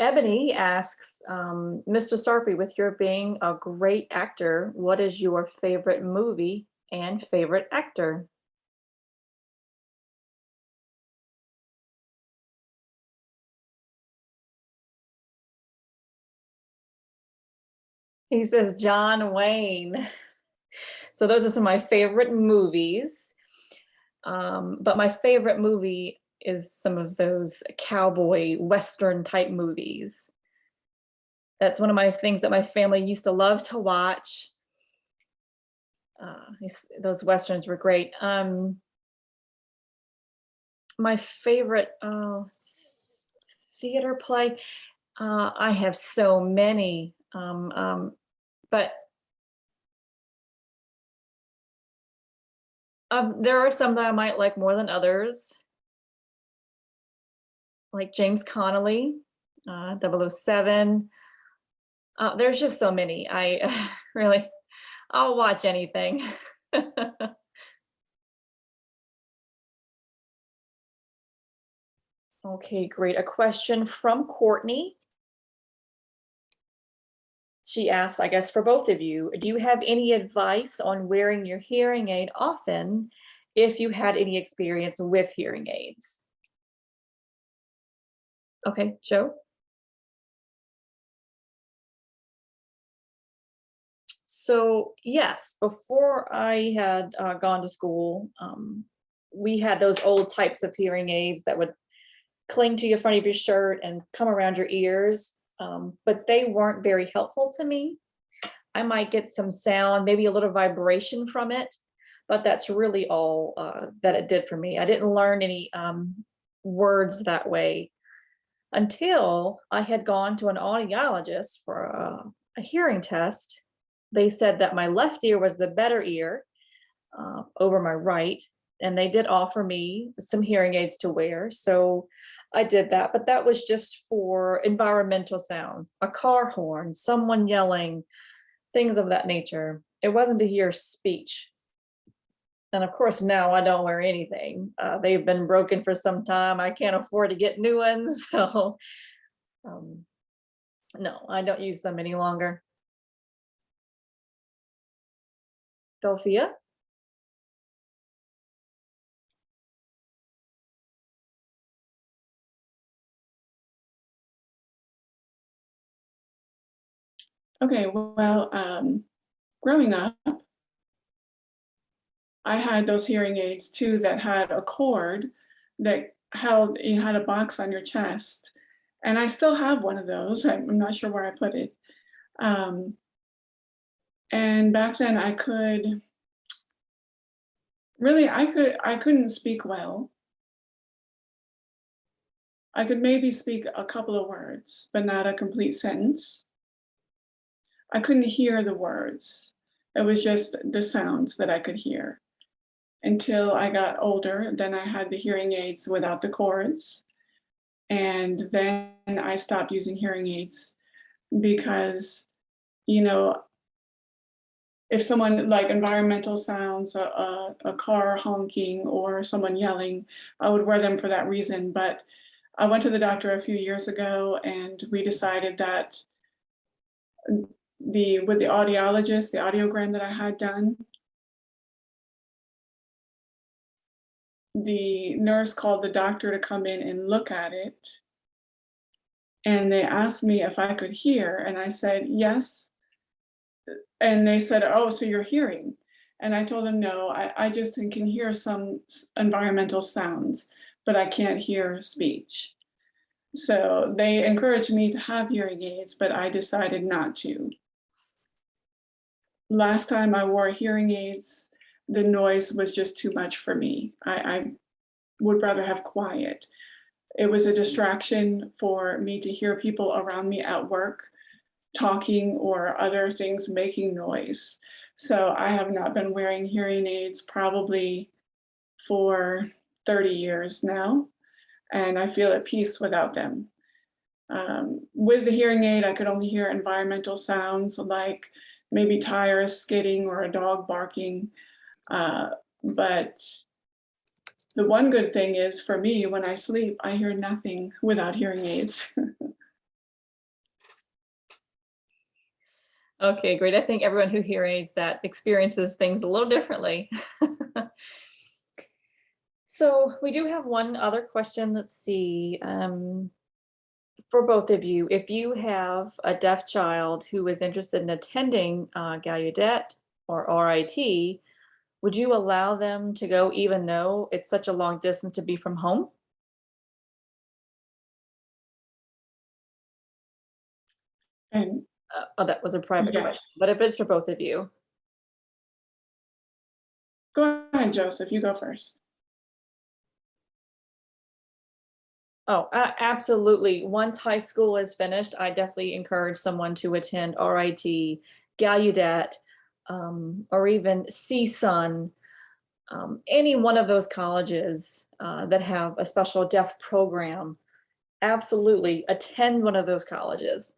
Ebony asks, Mr. Sarpy, with your being a great actor, what is your favorite movie and favorite actor? He says John Wayne. So those are some of my favorite movies. But my favorite movie is some of those cowboy Western type movies. That's one of my things that my family used to love to watch. Those Westerns were great. My favorite theater play, I have so many, but there are some that I might like more than others, like James Connolly 007. There's just so many. I really, I'll watch anything. Okay, great. A question from Courtney. She asks, I guess for both of you, do you have any advice on wearing your hearing aid often if you had any experience with hearing aids? Okay, Joe? So yes, before I had gone to school, we had those old types of hearing aids that would cling to your front of your shirt and come around your ears, but they weren't very helpful to me. I might get some sound, maybe a little vibration from it, but that's really all that it did for me. I didn't learn any words that way until I had gone to an audiologist for a hearing test. They said that my left ear was the better ear over my right, and they did offer me some hearing aids to wear. So I did that, but that was just for environmental sounds, a car horn, someone yelling, things of that nature. It wasn't to hear speech. And of course, now I don't wear anything. They've been broken for some time. I can't afford to get new ones. So um, no, I don't use them any longer. Dolphia? Okay, well, growing up, I had those hearing aids too that had a cord that held, you had a box on your chest. And I still have one of those. I'm not sure where I put it. Um, and back then I couldn't speak well. I could maybe speak a couple of words, but not a complete sentence. I couldn't hear the words. It was just the sounds that I could hear. Until I got older, then I had the hearing aids without the cords. And then I stopped using hearing aids because, you know, if someone like environmental sounds, a car honking or someone yelling, I would wear them for that reason. But I went to the doctor a few years ago and we decided that with the audiologist, the audiogram that I had done, the nurse called the doctor to come in and look at it. And they asked me if I could hear, and I said, yes. And they said, oh, so you're hearing. And I told them, no, I just can hear some environmental sounds, but I can't hear speech. So they encouraged me to have hearing aids, but I decided not to. Last time I wore hearing aids, the noise was just too much for me. I would rather have quiet. It was a distraction for me to hear people around me at work talking or other things making noise. So I have not been wearing hearing aids probably for 30 years now, and I feel at peace without them. With the hearing aid, I could only hear environmental sounds like maybe tires skidding or a dog barking. But the one good thing is for me, when I sleep, I hear nothing without hearing aids. Okay, great. I think everyone who hears aids that experiences things a little differently. So we do have one other question. Let's see. For both of you, if you have a deaf child who is interested in attending Gallaudet or RIT, would you allow them to go even though it's such a long distance to be from home? And Oh, that was a private yes, question, but if it's for both of you. go ahead, Joseph, you go first. Oh, absolutely. Once high school is finished, I definitely encourage someone to attend RIT, Gallaudet, or even CSUN, any one of those colleges that have a special deaf program. absolutely attend one of those colleges.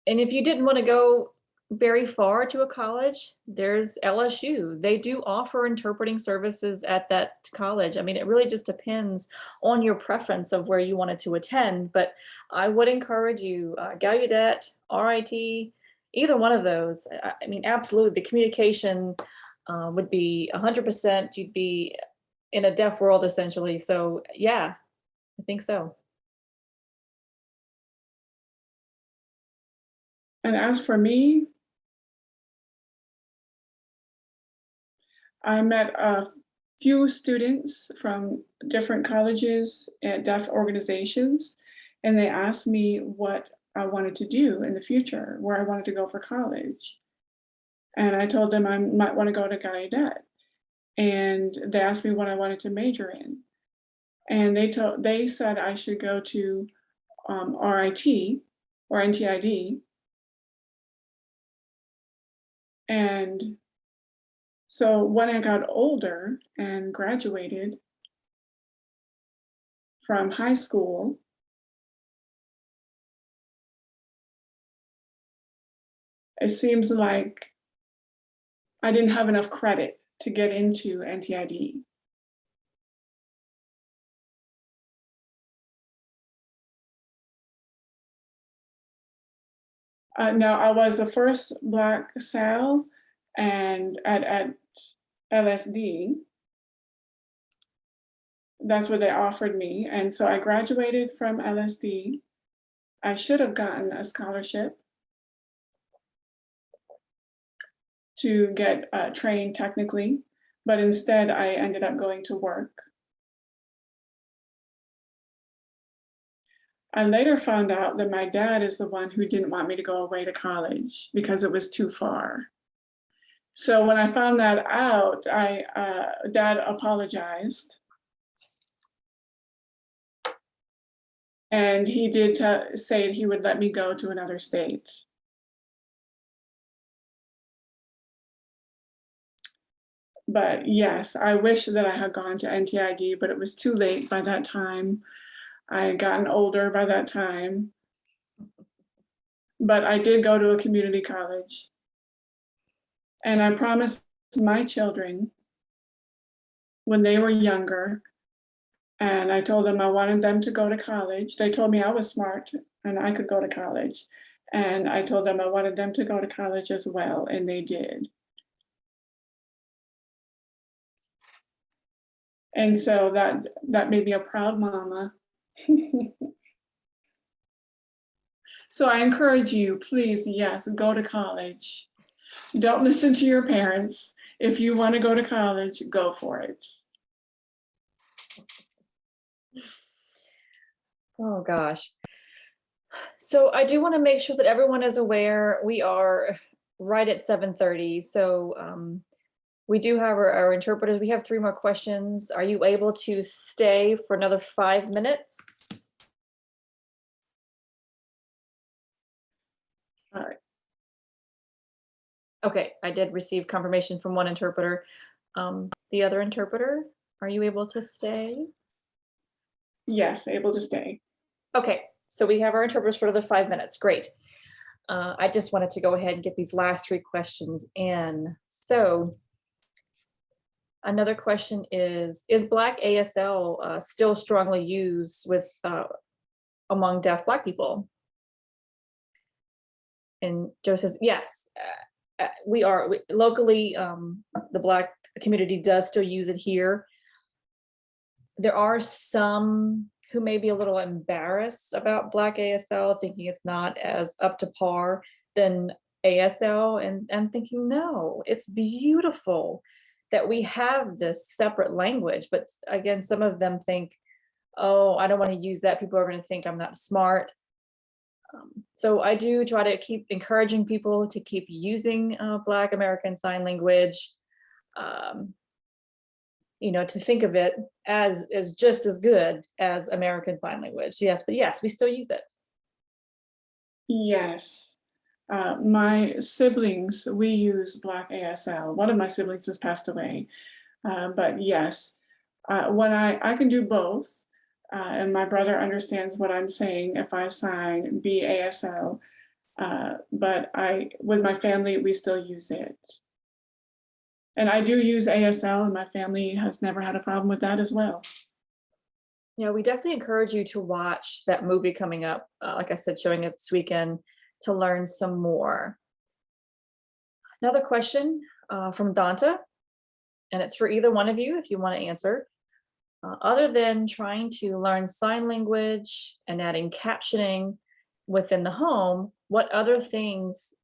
And if you didn't want to go very far to a college, there's LSU. They do offer interpreting services at that college. I mean, it really just depends on your preference of where you wanted to attend, but I would encourage you, Gallaudet, RIT, either one of those. I mean, absolutely, the communication would be 100%. You'd be in a deaf world essentially. So yeah, I think so. And as for me, I met a few students from different colleges and deaf organizations, and they asked me what I wanted to do in the future, where I wanted to go for college. And I told them I might want to go to Gallaudet. And they asked me what I wanted to major in. And they said I should go to RIT or NTID. And so when I got older and graduated from high school, it seems like I didn't have enough credit to get into NTID. Now, I was the first Black SAL and at LSD. That's what they offered me. And so I graduated from LSD. I should have gotten a scholarship to get trained technically, but instead I ended up going to work. I later found out that my dad is the one who didn't want me to go away to college because it was too far. So when I found that out, Dad apologized. And he did say he would let me go to another state. But yes, I wish that I had gone to NTID, but it was too late by that time. I had gotten older by that time. But I did go to a community college. And I promised my children when they were younger, and I told them I wanted them to go to college. They told me I was smart and I could go to college. And I told them I wanted them to go to college as well, and they did. And so that made me a proud mama. So I encourage you, please, yes, go to college. Don't listen to your parents. If you want to go to college, go for it. Oh gosh. So I do want to make sure that everyone is aware we are right at 7:30. So we do have our interpreters. We have 3 more questions. Are you able to stay for another 5 minutes? All right. Okay, I did receive confirmation from one interpreter. The other interpreter, are you able to stay? Yes, able to stay. Okay, so we have our interpreters for another 5 minutes. Great. I just wanted to go ahead and get these last 3 questions in. So another question is Black ASL still strongly used with among deaf Black people? And Joe says, yes, we are. Locally, the Black community does still use it here. There are some who may be a little embarrassed about Black ASL, thinking it's not as up to par than ASL, and thinking, no, it's beautiful that we have this separate language. But again, some of them think, oh, I don't want to use that. People are going to think I'm not smart. So I do try to keep encouraging people to keep using Black American Sign Language, to think of it as just as good as American Sign Language. Yes, but yes, we still use it. Yes. My siblings, we use Black ASL. One of my siblings has passed away. But yes, when I can do both. And my brother understands what I'm saying if I sign BASL. But with my family, we still use it. And I do use ASL, and my family has never had a problem with that as well. Yeah, we definitely encourage you to watch that movie coming up, like I said, showing up this weekend, to learn some more. Another question from Donta, and it's for either one of you if you want to answer. Other than trying to learn sign language and adding captioning within the home, what other things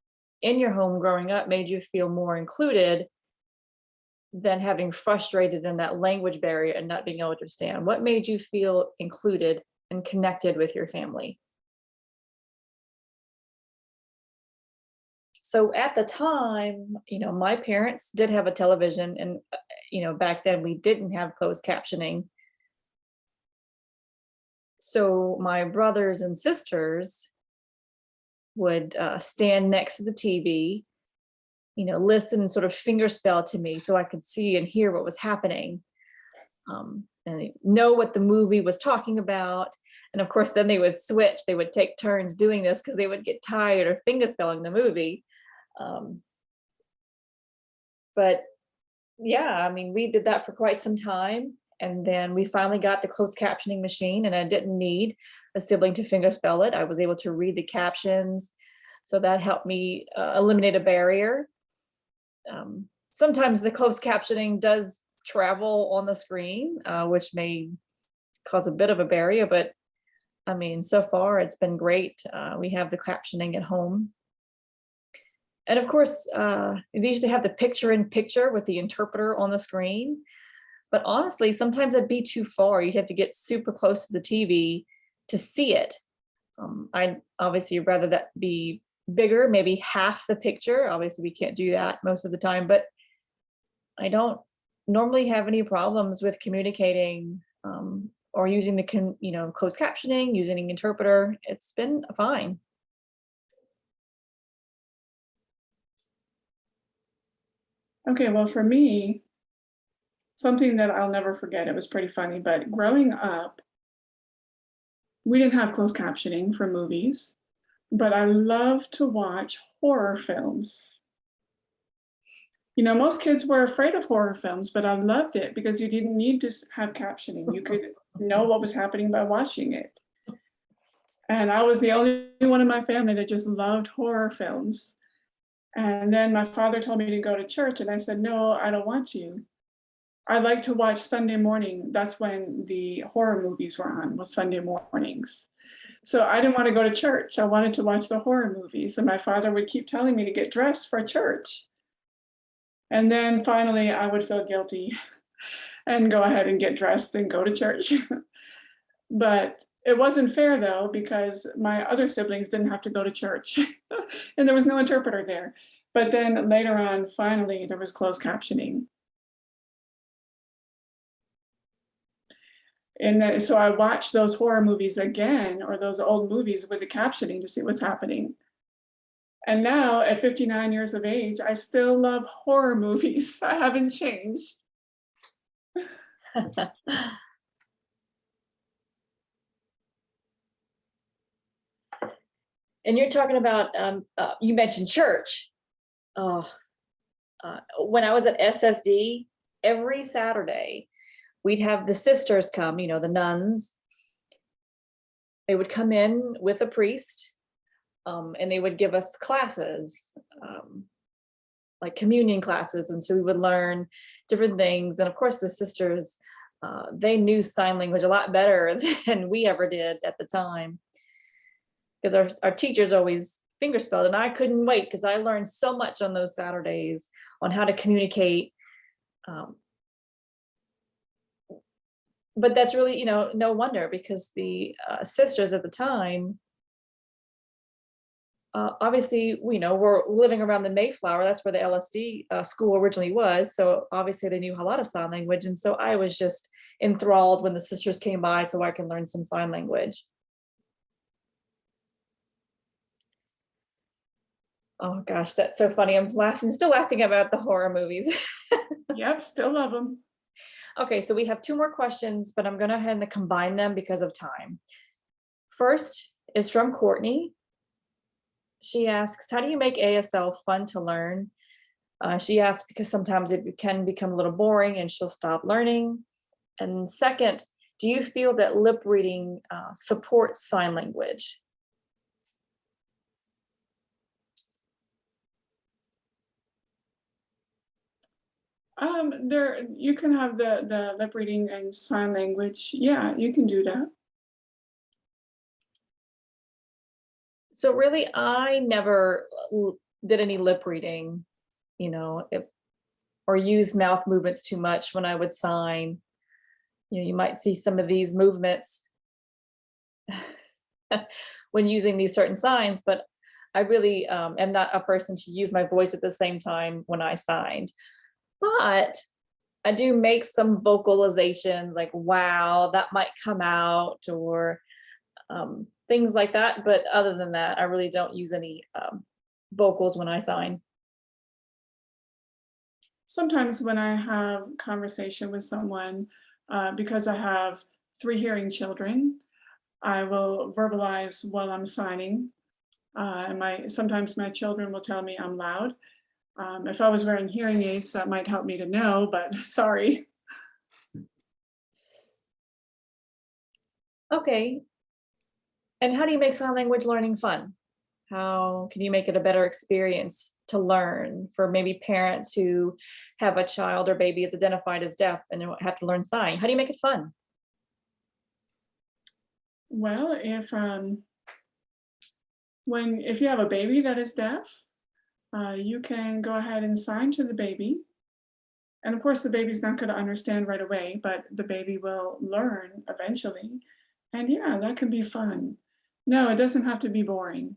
in your home growing up made you feel more included than having frustrated in that language barrier and not being able to understand? What made you feel included and connected with your family? So at the time, my parents did have a television, and back then we didn't have closed captioning. So my brothers and sisters would stand next to the TV, listen, sort of finger spell to me so I could see and hear what was happening, and know what the movie was talking about. And of course, then they would switch. They would take turns doing this because they would get tired of finger spelling the movie. But yeah, I mean, we did that for quite some time. And then we finally got the closed captioning machine, and I didn't need a sibling to finger spell it. I was able to read the captions. So that helped me eliminate a barrier. Sometimes the closed captioning does travel on the screen, which may cause a bit of a barrier, but I mean, so far it's been great. We have the captioning at home. And of course, they used to have the picture in picture with the interpreter on the screen. But honestly, sometimes that'd be too far. You'd have to get super close to the TV to see it. I'd obviously rather that be bigger, maybe half the picture. Obviously, we can't do that most of the time, but I don't normally have any problems with communicating or using the closed captioning, using an interpreter. It's been fine. Okay, well, for me, something that I'll never forget, it was pretty funny, but growing up, we didn't have closed captioning for movies, but I love to watch horror films. Most kids were afraid of horror films, but I loved it because you didn't need to have captioning. You could know what was happening by watching it. And I was the only one in my family that just loved horror films. And then my father told me to go to church, and I said, no, I don't want to. I like to watch Sunday morning. That's when the horror movies were on, was Sunday mornings. So I didn't want to go to church. I wanted to watch the horror movies. And my father would keep telling me to get dressed for church. And then finally I would feel guilty and go ahead and get dressed and go to church. But it wasn't fair though, because my other siblings didn't have to go to church and there was no interpreter there. But then later on, finally, there was closed captioning. And so I watched those horror movies again, or those old movies with the captioning to see what's happening. And now at 59 years of age, I still love horror movies. I haven't changed. And you're talking about, you mentioned church. When I was at SSD, every Saturday, we'd have the sisters come, the nuns. They would come in with a priest, and they would give us classes, like communion classes. And so we would learn different things. And of course, the sisters, they knew sign language a lot better than we ever did at the time, because our teachers always fingerspelled, and I couldn't wait because I learned so much on those Saturdays on how to communicate. But that's really, no wonder, because the sisters at the time, obviously, we're living around the Mayflower. That's where the LSD school originally was. So obviously they knew a lot of sign language. And so I was just enthralled when the sisters came by so I can learn some sign language. Oh gosh, that's so funny. I'm still laughing about the horror movies. Yep, still love them. Okay, so we have two more questions, but I'm going to go ahead and combine them because of time. First is from Courtney. She asks, how do you make ASL fun to learn? She asks because sometimes it can become a little boring and she'll stop learning. And second, do you feel that lip reading supports sign language? There, you can have the lip reading and sign language. Yeah, you can do that. So really, I never did any lip reading, or use mouth movements too much when I would sign. You might see some of these movements when using these certain signs, but I really am not a person to use my voice at the same time when I signed. But I do make some vocalizations like, wow, that might come out, or things like that. But other than that, I really don't use any vocals when I sign. Sometimes when I have conversation with someone, because I have 3 hearing children, I will verbalize while I'm signing. And sometimes my children will tell me I'm loud. If I was wearing hearing aids, that might help me to know, but sorry. Okay. And how do you make sign language learning fun? How can you make it a better experience to learn for maybe parents who have a child or baby is identified as deaf and have to learn sign? How do you make it fun? Well, if you have a baby that is deaf, you can go ahead and sign to the baby. And of course, the baby's not going to understand right away, but the baby will learn eventually. And yeah, that can be fun. No, it doesn't have to be boring.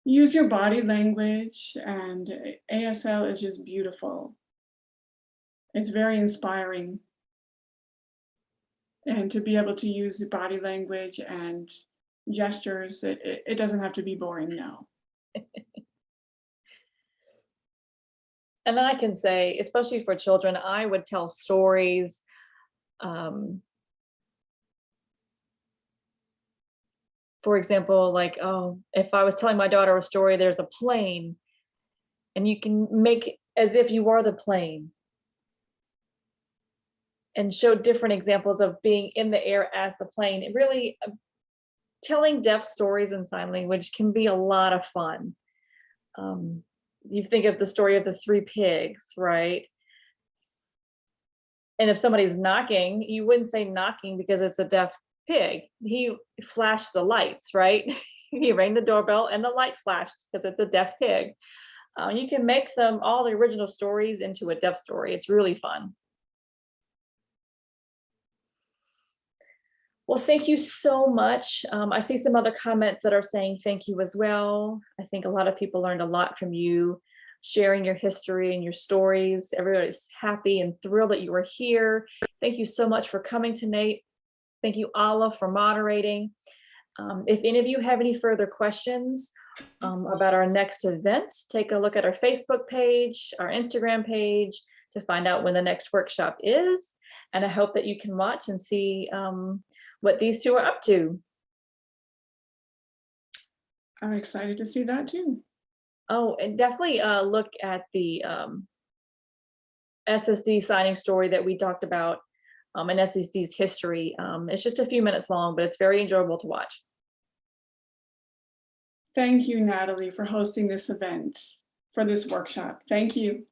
Use your body language, and ASL is just beautiful. It's very inspiring. And to be able to use the body language and gestures, it doesn't have to be boring, no. And I can say, especially for children, I would tell stories. For example, like, oh, if I was telling my daughter a story, there's a plane, and you can make as if you are the plane and show different examples of being in the air as the plane. It really, telling deaf stories in sign language can be a lot of fun. You think of the story of the 3 pigs, right? And if somebody's knocking, you wouldn't say knocking because it's a deaf pig. He flashed the lights, right? He rang the doorbell and the light flashed because it's a deaf pig. You can make all the original stories into a deaf story. It's really fun. Well, thank you so much. I see some other comments that are saying thank you as well. I think a lot of people learned a lot from you, sharing your history and your stories. Everybody's happy and thrilled that you were here. Thank you so much for coming tonight. Thank you, Ala, for moderating. If any of you have any further questions about our next event, take a look at our Facebook page, our Instagram page to find out when the next workshop is. And I hope that you can watch and see what these two are up to. I'm excited to see that too. Oh, and definitely look at the SSD signing story that we talked about and SSD's history. It's just a few minutes long, but it's very enjoyable to watch. Thank you, Natalie, for hosting this event, for this workshop. Thank you.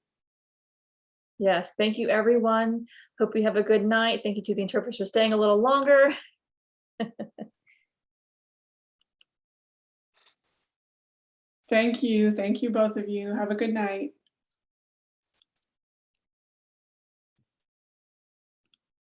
Yes, thank you, everyone. Hope you have a good night. Thank you to the interpreters for staying a little longer. Thank you. Thank you, both of you. Have a good night.